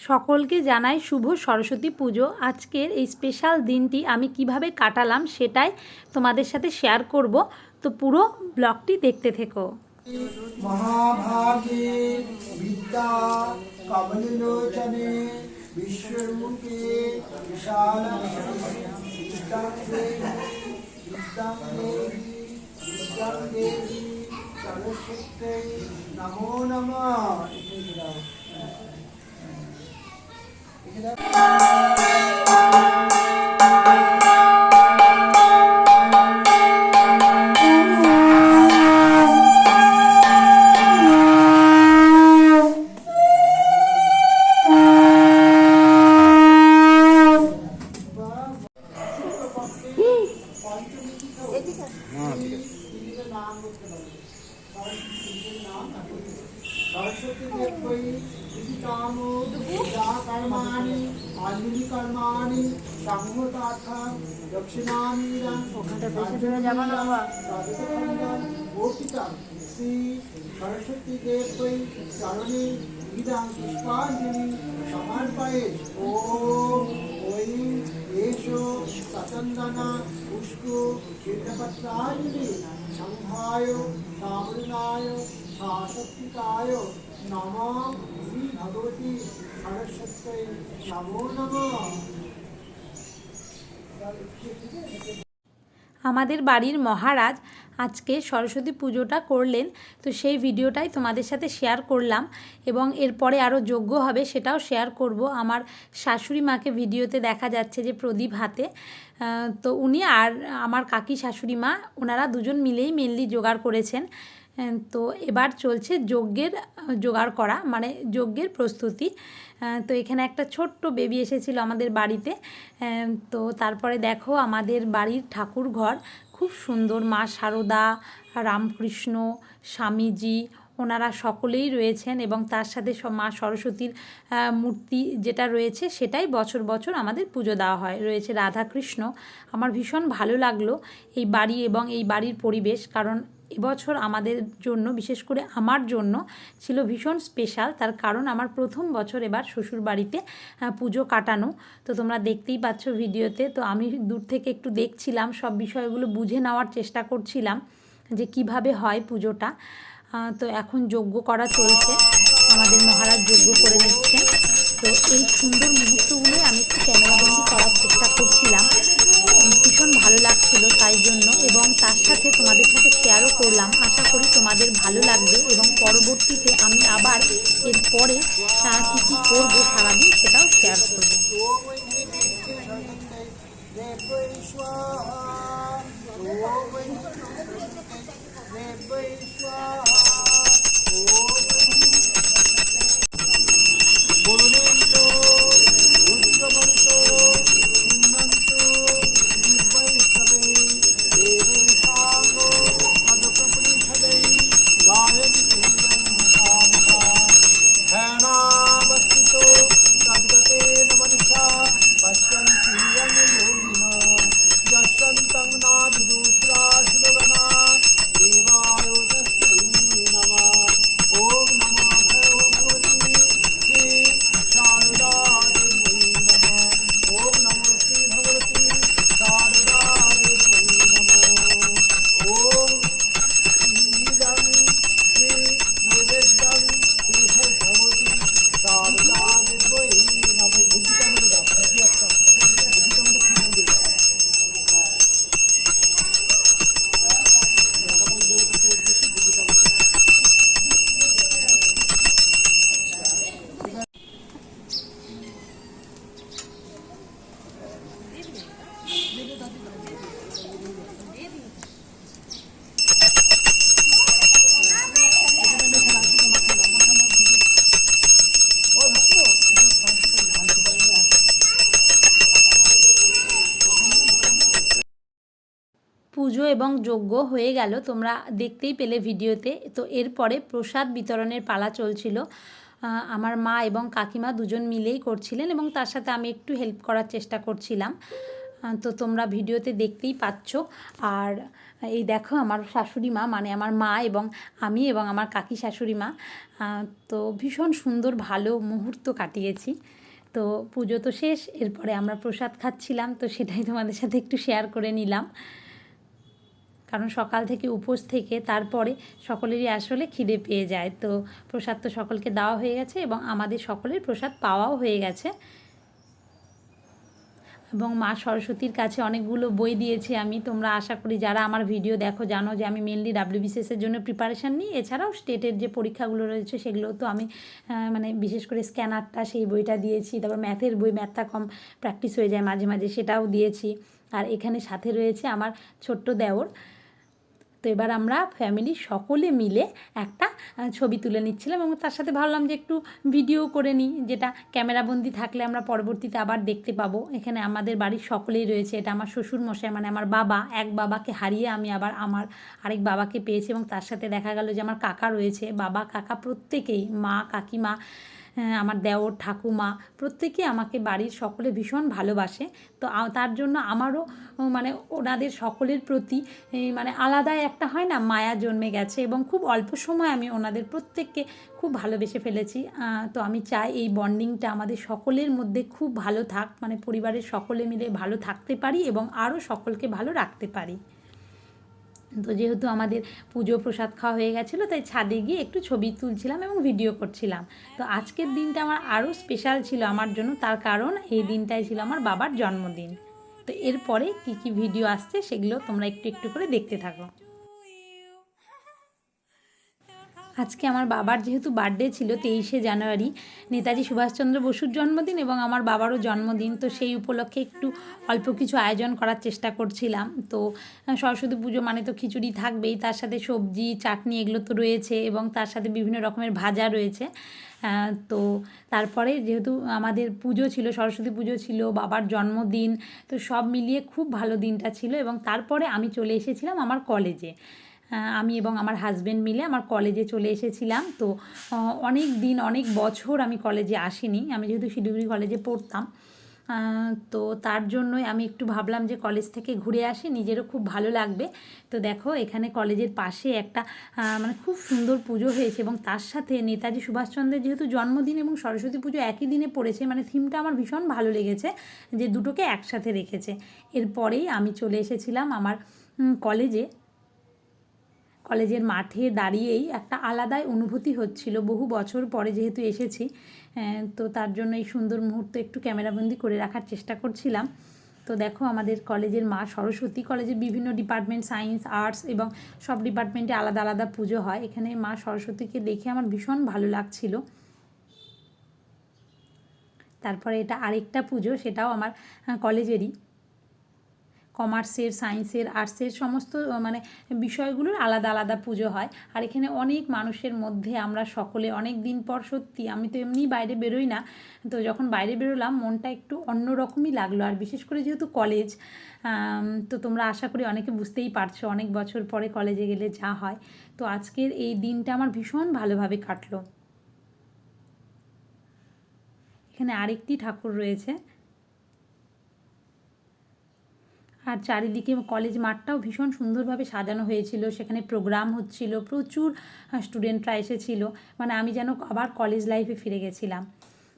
সকলকে জানাই শুভ সরস্বতী পুজো। আজকের এই স্পেশাল দিনটি আমি কিভাবে কাটালাম সেটাই তোমাদের সাথে শেয়ার করব, তো পুরো ব্লগটি দেখতে থেকো। মহাভাগে বিদ্যা কমললোচনে বিশ্বরূপে বিদ্যাং দেবী সরস্বত্যৈ নমো নমঃ। সরস্বতী দেবী বিদিতামো যা কর্মাণি আঞ্জলি কর্মাণি সংহতার্থং দক্ষিণামিদং অর্পিতং শ্রী সরস্বতী দেবী চরণে ইদং পুষ্পাঞ্জলি সমর্পয়ে। ওম ঐং এষো সচন্দনা পুষ্প কীর্তপত্রাঞ্জলি সংঘায় সাবরণায় শাশ্বতিকায় নমঃ। শ্রী ভগবতী সরস্বত্যৈ নমো নমঃ। আমাদের বাড়ির মহারাজ আজকে সরস্বতী পুজোটা করলেন, তো সেই ভিডিওটাই তোমাদের সাথে শেয়ার করলাম এবং এরপরে আরও যজ্ঞ হবে সেটাও শেয়ার করব। আমার শাশুড়ি মাকে ভিডিওতে দেখা যাচ্ছে যে প্রদীপ হাতে, তো উনি আর আমার কাকি শাশুড়ি মা ওনারা দুজন মিলেই মেনলি জোগাড় করেছেন। তো এবার চলছে যজ্ঞের জোগাড় করা, মানে যজ্ঞের প্রস্তুতি। তো এখানে একটা ছোট্ট বেবি এসেছিল আমাদের বাড়িতে। তো তারপরে দেখো আমাদের বাড়ির ঠাকুর ঘর খুব সুন্দর, মা শারদা, রামকৃষ্ণ, স্বামীজি ওনারা সকলেই রয়েছেন এবং তার সাথে মা সরস্বতীর মূর্তি যেটা রয়েছে সেটাই বছর বছর আমাদের পুজো দেওয়া হয়, রয়েছে রাধাকৃষ্ণ। আমার ভীষণ ভালো লাগলো এই বাড়ি এবং এই বাড়ির পরিবেশ, কারণ এবছর আমাদের জন্য, বিশেষ করে আমার জন্য ছিল ভীষণ স্পেশাল। তার কারণ আমার প্রথম বছর এবার শ্বশুর বাড়িতে পুজো কাটানো। তো তোমরা দেখতেই পাচ্ছ ভিডিওতে। তো আমি দূর থেকে একটু দেখছিলাম, সব বিষয়গুলো বুঝে নেওয়ার চেষ্টা করছিলাম যে কিভাবে হয় পুজোটা। তো এখন যজ্ঞ করা চলছে, আমাদের মহারাজ যজ্ঞ করে নিচ্ছেন। তো এই সুন্দর মুহূর্তগুলোই আমি একটু ক্যামেরাবন্দি করার চেষ্টা করছিলাম, ভীষণ ভালো লাগছিল তাই জন্য, এবং তার সাথে তোমাদের সাথে শেয়ারও করলাম। আশা করি তোমাদের ভালো লাগবে এবং পরবর্তীতে আমি আবার এরপরে কী কী করবো সারাদিন সেটাও শেয়ার করবো। পুজো এবং যজ্ঞ হয়ে গেল, তোমরা দেখতেই পেলে ভিডিওতে। তো এরপরে প্রসাদ বিতরণের পালা চলছিল। আমার মা এবং কাকিমা দুজন মিলেই করছিলেন এবং তার সাথে আমি একটু হেল্প করার চেষ্টা করছিলাম। তো তোমরা ভিডিওতে দেখতেই পাচ্ছ। আর এই দেখো আমার শাশুড়ি মা, মানে আমার মা এবং আমি এবং আমার কাকি শাশুড়ি মা, তো ভীষণ সুন্দর ভালো মুহূর্ত কাটিয়েছি। তো পুজো তো শেষ, এরপরে আমরা প্রসাদ খাচ্ছিলাম, তো সেটাই তোমাদের সাথে একটু শেয়ার করে নিলাম। কারণ সকাল থেকে উপোস থেকে তারপরে সকলেরই আসলে খিদে পেয়ে যায়। তো প্রসাদ তো সকলকে দেওয়া হয়ে গেছে এবং আমাদের সকলের প্রসাদ পাওয়াও হয়ে গেছে। এবং মা সরস্বতীর কাছে অনেকগুলো বই দিয়েছি আমি। তোমরা আশা করি যারা আমার ভিডিও দেখো জানো যে আমি মেনলি WBCS-এর জন্য প্রিপারেশান নিই। এছাড়াও স্টেটের যে পরীক্ষাগুলো রয়েছে সেগুলো তো আমি মানে বিশেষ করে স্ক্যানারটা সেই বইটা দিয়েছি। তারপর ম্যাথের বই, ম্যাথটা কম প্র্যাকটিস হয়ে যায় মাঝে মাঝে, সেটাও দিয়েছি। আর এখানে সাথে রয়েছে আমার ছোট্ট দেওর। তো এবার আমরা ফ্যামিলি সকলে মিলে একটা ছবি তুলে নিচ্ছিলাম এবং তার সাথে ভাবলাম যে একটু ভিডিও করে নিই, যেটা ক্যামেরাবন্দি থাকলে আমরা পরবর্তীতে আবার দেখতে পাবো। এখানে আমাদের বাড়ির সকলেই রয়েছে। এটা আমার শ্বশুরমশাই, মানে আমার বাবা। এক বাবাকে হারিয়ে আমি আবার আমার আরেক বাবাকে পেয়েছি এবং তার সাথে দেখা গেল যে আমার কাকা রয়েছে। বাবা কাকা প্রত্যেকেই, মা কাকিমা, আমার দেওর ঠাকুমা প্রত্যেকেই আমাকে বাড়ির সকলে ভীষণ ভালোবাসে। তো তার জন্য আমারও মানে ওনাদের সকলের প্রতি মানে আলাদাই একটা হয় না, মায়া জন্মে গেছে এবং খুব অল্প সময় আমি ওনাদের প্রত্যেককে খুব ভালোবেসে ফেলেছি। তো আমি চাই এই বন্ডিংটা আমাদের সকলের মধ্যে খুব ভালো থাক, মানে পরিবারের সকলে মিলে ভালো থাকতে পারি এবং আরও সকলকে ভালো রাখতে পারি। তো যেহেতু আমাদের পুজো প্রসাদ খাওয়া হয়ে গেছিলো, তাই ছাদে গিয়ে একটু ছবি তুলছিলাম এবং ভিডিও করছিলাম। তো আজকের দিনটা আমার আরও স্পেশাল ছিল আমার জন্য, তার কারণ এই দিনটাই ছিল আমার বাবার জন্মদিন। তো এরপরে কী কী ভিডিও আসছে সেগুলো তোমরা একটু একটু করে দেখতে থাকো। আজকে আমার বাবার যেহেতু বার্থডে ছিল 23শে জানুয়ারি, নেতাজি সুভাষচন্দ্র বসুর জন্মদিন এবং আমার বাবারও জন্মদিন। তো সেই উপলক্ষে একটু অল্প কিছু আয়োজন করার চেষ্টা করছিলাম। তো সরস্বতী পুজো মানে তো খিচুড়ি থাকবেই, তার সাথে সবজি চাটনি এগুলো তো রয়েছে এবং তার সাথে বিভিন্ন রকমের ভাজা রয়েছে। তো তারপরে যেহেতু আমাদের পুজো ছিল, সরস্বতী পুজো ছিল, বাবার জন্মদিন, তো সব মিলিয়ে খুব ভালো দিনটা ছিল। এবং তারপরে আমি চলে এসেছিলাম আমার কলেজে। আমি এবং আমার হাজব্যান্ড মিলে আমার কলেজে চলে এসেছিলাম। তো অনেক দিন, অনেক বছর আমি কলেজে আসিনি, আমি যেহেতু শিলিগুড়ি কলেজে পড়তাম। তো তার জন্যই আমি একটু ভাবলাম যে কলেজ থেকে ঘুরে আসি, নিজেরও খুব ভালো লাগবে। তো দেখো এখানে কলেজের পাশে একটা মানে খুব সুন্দর পুজো হয়েছে এবং তার সাথে নেতাজি সুভাষচন্দ্রের যেহেতু জন্মদিন এবং সরস্বতী পুজো একই দিনে পড়েছে, মানে থিমটা আমার ভীষণ ভালো লেগেছে যে দুটোকে একসাথে রেখেছে। এরপরেই আমি চলে এসেছিলাম আমার কলেজে। কলেজের মাঠে দাঁড়িয়েই একটা আলাদাই অনুভূতি হচ্ছিল, বহু বছর পরে যেহেতু এসেছি। তো তার জন্য এই সুন্দর মুহূর্ত একটু ক্যামেরাবন্দি করে রাখার চেষ্টা করছিলাম। তো দেখো আমাদের কলেজের মা সরস্বতী, কলেজের বিভিন্ন ডিপার্টমেন্ট, সায়েন্স, আর্টস এবং সব ডিপার্টমেন্টে আলাদা আলাদা পুজো হয়। এখানে মা সরস্বতীকে দেখে আমার ভীষণ ভালো লাগছিল। তারপরে এটা আরেকটা পুজো, সেটাও আমার কলেজেরই। কমার্সের, সায়েন্সের, আর্টসের সমস্ত মানে বিষয়গুলোর আলাদা আলাদা পুজো হয়। আর এখানে অনেক মানুষের মধ্যে আমরা সকলে অনেক দিন পর, সত্যি আমি তো এমনি বাইরে বেরোই না, তো যখন বাইরে বেরোলাম মনটা একটু অন্যরকমই লাগলো। আর বিশেষ করে যেহেতু কলেজ, তো তোমরা আশা করি অনেকে বুঝতেই পারছো অনেক বছর পরে কলেজে গেলে যা হয়। তো আজকের এই দিনটা আমার ভীষণ ভালোভাবে কাটলো। এখানে আরেকটি ঠাকুর রয়েছে। আর চারিদিকে কলেজ মাঠটাও ভীষণ সুন্দরভাবে সাজানো হয়েছিল, সেখানে প্রোগ্রাম হচ্ছিল, প্রচুর স্টুডেন্টরা এসেছিল, মানে আমি যেন আবার কলেজ লাইফে ফিরে গেছিলাম।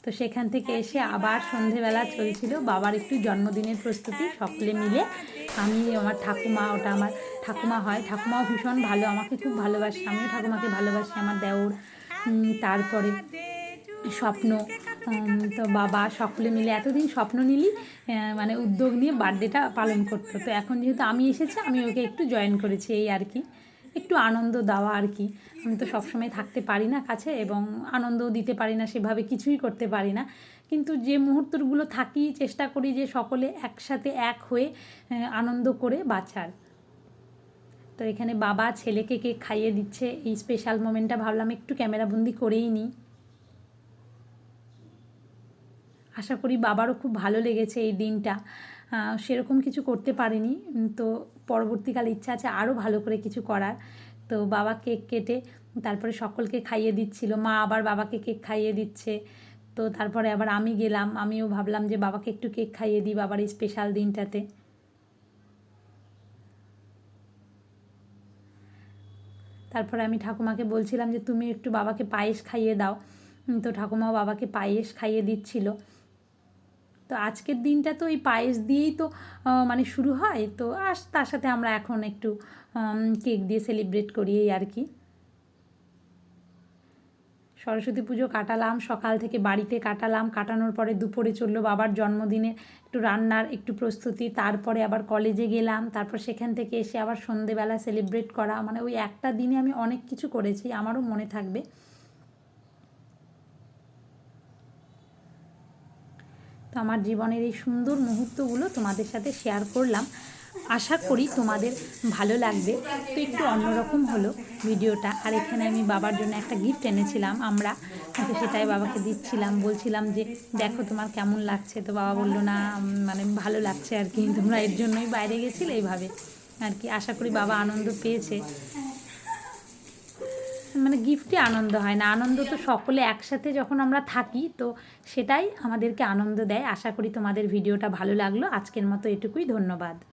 তো সেখান থেকে এসে আবার সন্ধেবেলা চলছিল বাবার একটু জন্মদিনের প্রস্তুতি, সকলে মিলে আমি, আমার ঠাকুমা, ওটা আমার ঠাকুমা হয়, ঠাকুমাও ভীষণ ভালো, আমাকে খুব ভালোবাসে, আমিও ঠাকুমাকে ভালোবাসি, আমার দেওর, তারপরে স্বপ্ন, তো বাবা সকলে মিলে এতদিন স্বপ্ন নিলি মানে উদ্যোগ নিয়ে বার্থডেটা পালন করতো। তো এখন যেহেতু আমি এসেছি, আমি ওকে একটু জয়েন করেছি, এই আর কি, একটু আনন্দ দেওয়া আর কি। আমি তো সবসময় থাকতে পারি না কাছে এবং আনন্দও দিতে পারি না, সেভাবে কিছুই করতে পারি না, কিন্তু যে মুহূর্তগুলো থাকি চেষ্টা করি যে সকলে একসাথে এক হয়ে আনন্দ করে বাঁচার। তো এখানে বাবা ছেলেকে কেক খাইয়ে দিচ্ছে, এই স্পেশাল মোমেন্টটা ভাবলাম একটু ক্যামেরাবন্দি করেই নিই। আশা করি বাবারও খুব ভালো লেগেছে এই দিনটা। সেরকম কিছু করতে পারিনি, তো পরবর্তীকালে ইচ্ছা আছে আরও ভালো করে কিছু করার। তো বাবা কেক কেটে তারপরে সকলকে খাইয়ে দিচ্ছিল, মা আবার বাবাকে কেক খাইয়ে দিচ্ছে। তো তো তারপরে আবার আমি গেলাম, আমিও ভাবলাম যে বাবাকে একটু কেক খাইয়ে দিই বাবার এই স্পেশাল দিনটাতে। তারপরে আমি ঠাকুমাকে বলছিলাম যে তুমি একটু বাবাকে পায়েস খাইয়ে দাও। তো ঠাকুমাও বাবাকে পায়েস খাইয়ে দিচ্ছিল। তো আজকের দিনটা তো এই পায়েস দিয়েই তো মানে শুরু হয়। তো তার সাথে আমরা এখন একটু কেক দিয়ে সেলিব্রেট করি এই আর কি। সরস্বতী পুজো কাটালাম, সকাল থেকে বাড়িতে কাটালাম, কাটানোর পরে দুপুরে চললো বাবার জন্মদিনে একটু রান্নার একটু প্রস্তুতি, তারপরে আবার কলেজে গেলাম, তারপর সেখান থেকে এসে আবার সন্ধেবেলা সেলিব্রেট করা, মানে ওই একটা দিনে আমি অনেক কিছু করেছি, আমারও মনে থাকবে। তো আমার জীবনের এই সুন্দর মুহূর্তগুলো তোমাদের সাথে শেয়ার করলাম, আশা করি তোমাদের ভালো লাগবে। তো একটু অন্যরকম হলো ভিডিওটা। আর এখানে আমি বাবার জন্য একটা গিফট এনেছিলাম আমরা, তো সেটাই বাবাকে দিচ্ছিলাম, বলছিলাম যে দেখো তোমার কেমন লাগছে। তো বাবা বললো না মানে ভালো লাগছে আর কি, তোমরা এর জন্যই বাইরে গেছিলে এইভাবে আর কি। আশা করি বাবা আনন্দ পেয়েছে, মানে গিফটে আনন্দ হয় না, আনন্দ তো সকলে একসাথে যখন আমরা থাকি তো সেটাই আমাদেরকে আনন্দ দেয়। আশা করি তোমাদের ভিডিওটা ভালো লাগলো। আজকের মতো এটুকুই, ধন্যবাদ।